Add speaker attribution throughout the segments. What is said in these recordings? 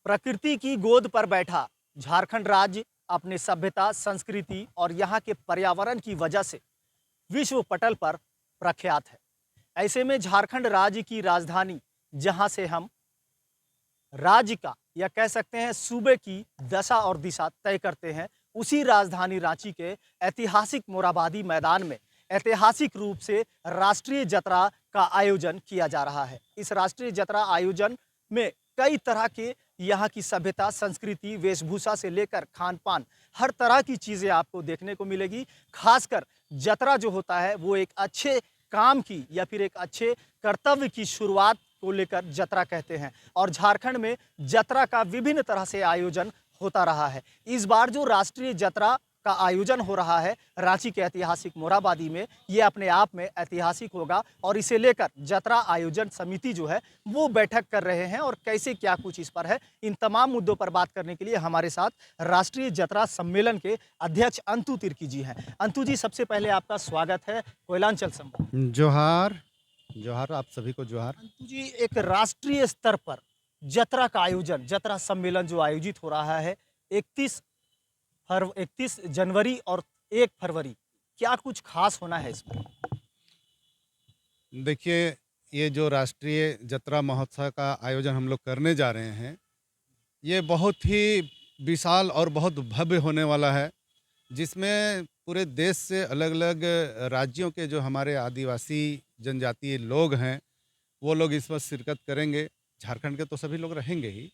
Speaker 1: प्रकृति की गोद पर बैठा झारखंड राज्य अपने सभ्यता, संस्कृति और यहाँ के पर्यावरण की वजह से विश्व पटल पर प्रख्यात है। ऐसे में झारखंड राज्य की राजधानी, जहाँ से हम राज्य का या कह सकते हैं सूबे की दशा और दिशा तय करते हैं, उसी राजधानी रांची के ऐतिहासिक मोरहाबादी मैदान में ऐतिहासिक रूप से राष्ट्रीय जतरा का आयोजन किया जा रहा है। इस राष्ट्रीय जतरा आयोजन में कई तरह के यहाँ की सभ्यता, संस्कृति, वेशभूषा से लेकर खान पान, हर तरह की चीज़ें आपको देखने को मिलेगी। खासकर जतरा जो होता है वो एक अच्छे काम की या फिर एक अच्छे कर्तव्य की शुरुआत को लेकर जतरा कहते हैं, और झारखंड में जतरा का विभिन्न तरह से आयोजन होता रहा है। इस बार जो राष्ट्रीय जतरा का आयोजन हो रहा है रांची के ऐतिहासिक मोरहाबादी में, ये अपने आप में ऐतिहासिक होगा और इसे लेकर जतरा आयोजन समिति जो है वो बैठक कर रहे हैं और कैसे क्या कुछ इस पर है, इन तमाम मुद्दों पर बात करने के लिए हमारे साथ राष्ट्रीय जतरा सम्मेलन के अध्यक्ष अंतु तिर्की जी हैं। अंतु जी, सबसे पहले आपका स्वागत है कोयलांचल संवाद।
Speaker 2: जोहार। जोहार, आप सभी को जोहार।
Speaker 1: अंतु जी, एक राष्ट्रीय स्तर पर जतरा का आयोजन, जतरा सम्मेलन जो आयोजित हो रहा है 31 जनवरी और 1 फरवरी, क्या कुछ खास होना है इसमें?
Speaker 2: देखिए, ये जो राष्ट्रीय जतरा महोत्सव का आयोजन हम लोग करने जा रहे हैं, ये बहुत ही विशाल और बहुत भव्य होने वाला है, जिसमें पूरे देश से अलग-अलग राज्यों के जो हमारे आदिवासी जनजातीय लोग हैं, वो लोग इसमें शिरकत करेंगे। झारखंड के तो सभी लोग रहेंगे ही।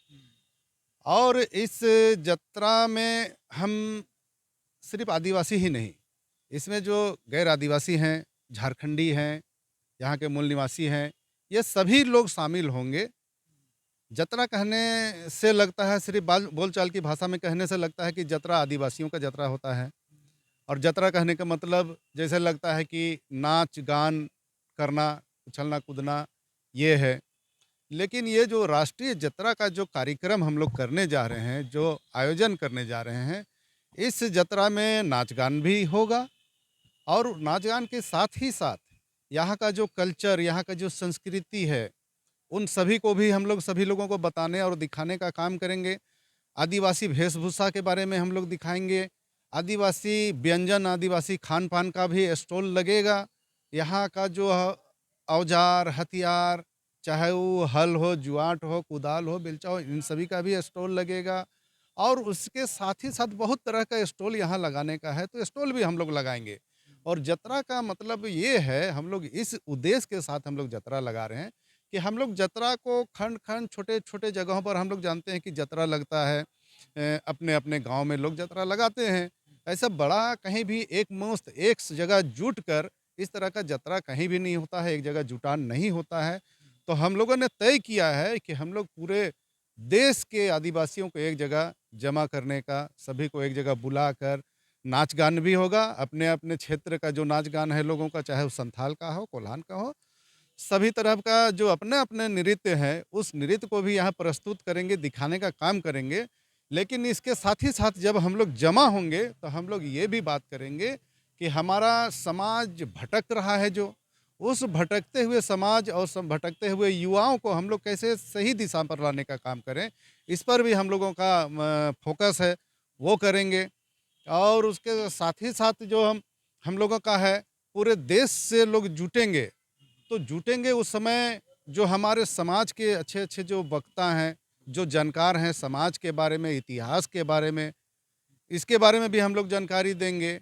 Speaker 2: और इस जतरा में हम सिर्फ आदिवासी ही नहीं, इसमें जो गैर आदिवासी हैं, झारखंडी हैं, यहाँ के मूल निवासी हैं, ये सभी लोग शामिल होंगे। जतरा कहने से लगता है, सिर्फ बोलचाल की भाषा में कहने से लगता है कि जतरा आदिवासियों का जतरा होता है, और जतरा कहने का मतलब जैसे लगता है कि नाच गान करना, उछलना कूदना, ये है। लेकिन ये जो राष्ट्रीय जतरा का जो कार्यक्रम हम लोग करने जा रहे हैं, जो आयोजन करने जा रहे हैं, इस जतरा में नाच गान भी होगा, और नाच गान के साथ ही साथ यहाँ का जो कल्चर, यहाँ का जो संस्कृति है, उन सभी को भी हम लोग सभी लोगों को बताने और दिखाने का काम करेंगे। आदिवासी वेशभूषा के बारे में हम लोग दिखाएंगे। आदिवासी व्यंजन, आदिवासी खान पान का भी स्टॉल लगेगा। यहाँ का जो औजार, हथियार, चाहे वो हल हो, जुआट हो, कुदाल हो, बेलचा हो, इन सभी का भी स्टॉल लगेगा। और उसके साथ ही साथ बहुत तरह का स्टॉल यहाँ लगाने का है, तो स्टॉल भी हम लोग लगाएंगे। और जतरा का मतलब ये है, हम लोग इस उद्देश्य के साथ हम लोग जतरा लगा रहे हैं कि हम लोग जतरा को खंड खंड, छोटे छोटे जगहों पर हम लोग जानते हैं कि जतरा लगता है। अपने अपने गांव में लोग जतरा लगाते हैं। ऐसा बड़ा कहीं भी एक मुश्त एक जगह जुट कर इस तरह का जतरा कहीं भी नहीं होता है, एक जगह जुटान नहीं होता है। तो हम लोगों ने तय किया है कि हम लोग पूरे देश के आदिवासियों को एक जगह जमा करने का, सभी को एक जगह बुलाकर नाच गान भी होगा। अपने अपने क्षेत्र का जो नाच गान है लोगों का, चाहे वो संथाल का हो, कोल्हान का हो, सभी तरह का जो अपने अपने नृत्य है, उस नृत्य को भी यहाँ प्रस्तुत करेंगे, दिखाने का काम करेंगे। लेकिन इसके साथ ही साथ जब हम लोग जमा होंगे, तो हम लोग ये भी बात करेंगे कि हमारा समाज भटक रहा है, जो उस भटकते हुए समाज और सब भटकते हुए युवाओं को हम लोग कैसे सही दिशा पर लाने का काम करें, इस पर भी हम लोगों का फोकस है, वो करेंगे। और उसके साथ ही साथ जो हम लोगों का है, पूरे देश से लोग जुटेंगे। तो जुटेंगे उस समय जो हमारे समाज के अच्छे अच्छे जो वक्ता हैं, जो जानकार हैं समाज के बारे में, इतिहास के बारे में, इसके बारे में भी हम लोग जानकारी देंगे।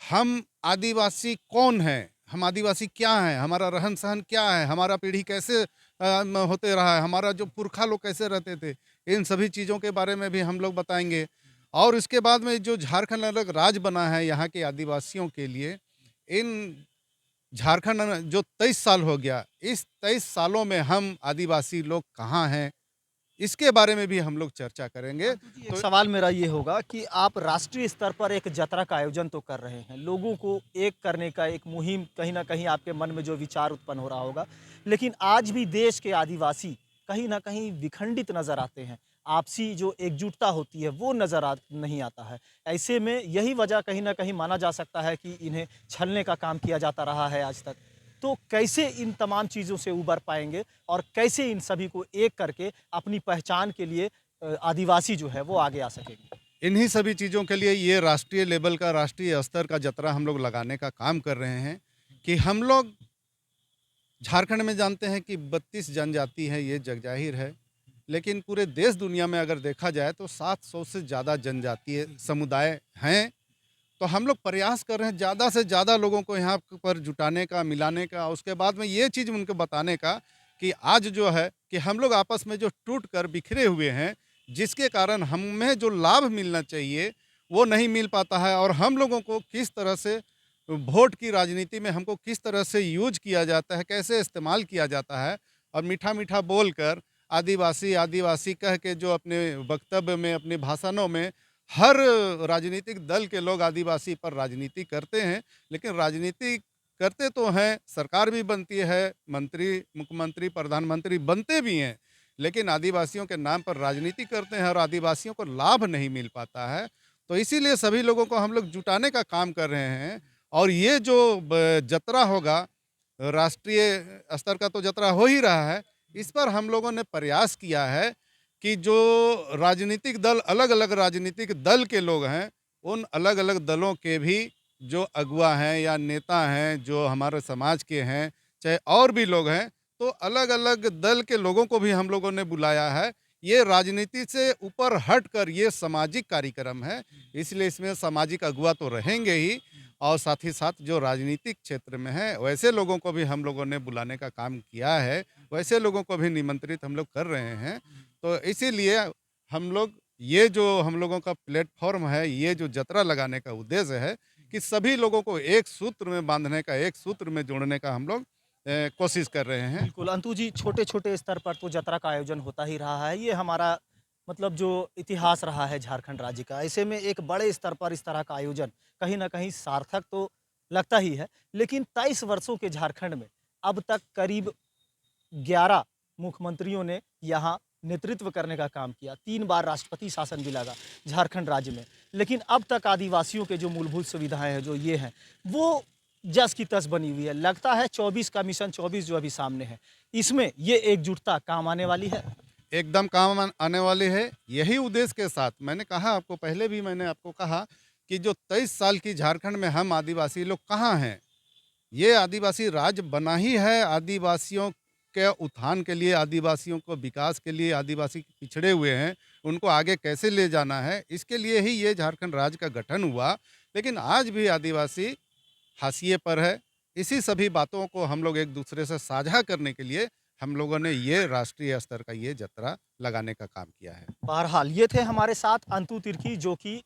Speaker 2: हम आदिवासी कौन हैं, हम आदिवासी क्या हैं, हमारा रहन सहन क्या है, हमारा पीढ़ी कैसे होते रहा है, हमारा जो पुरखा लोग कैसे रहते थे, इन सभी चीज़ों के बारे में भी हम लोग बताएंगे। और इसके बाद में जो झारखंड अलग राज्य बना है यहाँ के आदिवासियों के लिए, इन झारखंड में जो 23 साल हो गया, इस 23 सालों में हम आदिवासी लोग कहाँ हैं, इसके बारे में भी हम लोग चर्चा करेंगे।
Speaker 1: एक
Speaker 2: तो
Speaker 1: सवाल मेरा ये होगा कि आप राष्ट्रीय स्तर पर एक जतरा का आयोजन तो कर रहे हैं, लोगों को एक करने का एक मुहिम, कहीं ना कहीं आपके मन में जो विचार उत्पन्न हो रहा होगा, लेकिन आज भी देश के आदिवासी कहीं ना कहीं विखंडित नजर आते हैं। आपसी जो एकजुटता होती है वो नहीं आता है। ऐसे में यही वजह कहीं ना कहीं माना जा सकता है कि इन्हें छलने का काम किया जाता रहा है आज तक। तो कैसे इन तमाम चीज़ों से उबर पाएंगे और कैसे इन सभी को एक करके अपनी पहचान के लिए आदिवासी जो है वो आगे आ सकेंगे?
Speaker 2: इन्हीं सभी चीज़ों के लिए ये राष्ट्रीय लेवल का, राष्ट्रीय स्तर का जतरा हम लोग लगाने का काम कर रहे हैं कि हम लोग झारखंड में जानते हैं कि 32 जनजाति है, ये जग जाहिर है। लेकिन पूरे देश दुनिया में अगर देखा जाए तो 700 से ज़्यादा जनजातीय समुदाय हैं। तो हम लोग प्रयास कर रहे हैं ज़्यादा से ज़्यादा लोगों को यहाँ पर जुटाने का, मिलाने का, उसके बाद में ये चीज़ उनको बताने का कि आज जो है कि हम लोग आपस में जो टूट कर बिखरे हुए हैं, जिसके कारण हमें जो लाभ मिलना चाहिए वो नहीं मिल पाता है, और हम लोगों को किस तरह से वोट की राजनीति में हमको किस तरह से यूज किया जाता है, कैसे इस्तेमाल किया जाता है, और मीठा मीठा बोलकर आदिवासी आदिवासी कह के जो अपने वक्तव्य में, अपने भाषणों में हर राजनीतिक दल के लोग आदिवासी पर राजनीति करते हैं। लेकिन राजनीति करते तो हैं, सरकार भी बनती है, मंत्री, मुख्यमंत्री, प्रधानमंत्री बनते भी हैं, लेकिन आदिवासियों के नाम पर राजनीति करते हैं और आदिवासियों को लाभ नहीं मिल पाता है। तो इसीलिए सभी लोगों को हम लोग जुटाने का काम कर रहे हैं। और ये जो जतरा होगा, राष्ट्रीय स्तर का तो जतरा हो ही रहा है, इस पर हम लोगों ने प्रयास किया है कि जो राजनीतिक दल, अलग अलग राजनीतिक दल के लोग हैं, उन अलग अलग दलों के भी जो अगुआ हैं या नेता हैं, जो हमारे समाज के हैं, चाहे और भी लोग हैं, तो अलग अलग दल के लोगों को भी हम लोगों ने बुलाया है। ये राजनीति से ऊपर हटकर ये सामाजिक कार्यक्रम है, इसलिए इसमें सामाजिक अगुआ तो रहेंगे ही, और साथ ही साथ जो राजनीतिक क्षेत्र में है वैसे लोगों को भी हम लोगों ने बुलाने का काम किया है, वैसे लोगों को भी निमंत्रित हम लोग कर रहे हैं। तो इसीलिए हम लोग, ये जो हम लोगों का प्लेटफॉर्म है, ये जो जतरा लगाने का उद्देश्य है कि सभी लोगों को एक सूत्र में बांधने का, एक सूत्र में जोड़ने का हम लोग कोशिश कर रहे हैं।
Speaker 1: बिल्कुल, अंतु जी, छोटे-छोटे स्तर पर तो जतरा का आयोजन होता ही रहा है। ये हमारा मतलब जो इतिहास रहा है झारखंड राज्य का। ऐसे में एक बड़े स्तर पर इस तरह का आयोजन कहीं न कहीं सार्थक तो लगता ही है। लेकिन 23 वर्षों के झारखंड में अब तक करीब 11 मुख्यमंत्रियों ने यहाँ नेतृत्व करने का काम किया। 3 बार राष्ट्रपति शासन भी लगा झारखंड राज्य में। लेकिन अब तक आदिवासियों के जो मूलभूत सुविधाएँ हैं, जो ये हैं, वो जस की तस बनी हुई है। लगता है 24 का मिशन 24 जो अभी सामने है, इसमें ये एकजुटता काम आने वाली है।
Speaker 2: एकदम काम आने वाले है। यही उद्देश्य के साथ मैंने कहा, आपको पहले भी मैंने आपको कहा कि जो 23 साल की झारखंड में हम आदिवासी लोग कहाँ हैं, ये आदिवासी राज्य बना ही है आदिवासियों के उत्थान के लिए, आदिवासियों को विकास के लिए। आदिवासी पिछड़े हुए हैं, उनको आगे कैसे ले जाना है, इसके लिए ही ये झारखंड राज्य का गठन हुआ। लेकिन आज भी आदिवासी हाशिए पर है। इसी सभी बातों को हम लोग एक दूसरे से साझा करने के लिए हम लोगों ने ये राष्ट्रीय स्तर का ये जतरा लगाने का काम किया है।
Speaker 1: बहरहाल ये थे हमारे साथ अंतु तिर्की, जो कि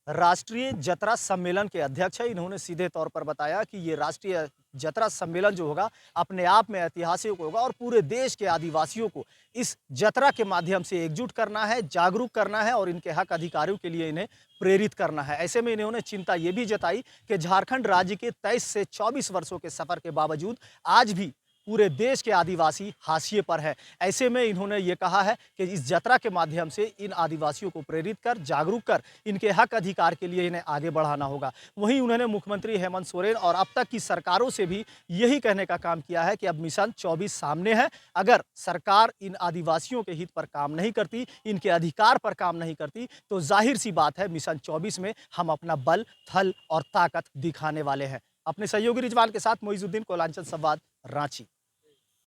Speaker 1: राष्ट्रीय जतरा सम्मेलन के अध्यक्ष है। इन्होंने सीधे तौर पर बताया कि ये राष्ट्रीय जतरा सम्मेलन जो होगा अपने आप में ऐतिहासिक होगा और पूरे देश के आदिवासियों को इस जतरा के माध्यम से एकजुट करना है, जागरूक करना है और इनके हक अधिकारियों के लिए इन्हें प्रेरित करना है। ऐसे में इन्होंने चिंता ये भी जताई कि झारखंड राज्य के 23 से 24 वर्षों के सफर के बावजूद आज भी पूरे देश के आदिवासी हाशिए पर है। ऐसे में इन्होंने ये कहा है कि इस जतरा के माध्यम से इन आदिवासियों को प्रेरित कर, जागरूक कर, इनके हक अधिकार के लिए इन्हें आगे बढ़ाना होगा। वहीं उन्होंने मुख्यमंत्री हेमंत सोरेन और अब तक की सरकारों से भी यही कहने का काम किया है कि अब मिशन 24 सामने है। अगर सरकार इन आदिवासियों के हित पर काम नहीं करती, इनके अधिकार पर काम नहीं करती, तो जाहिर सी बात है मिशन 24 में हम अपना बल, थल और ताकत दिखाने वाले हैं। अपने सहयोगी रिजवान के साथ मोइजुद्दीन, कोलांचल संवाद, रांची।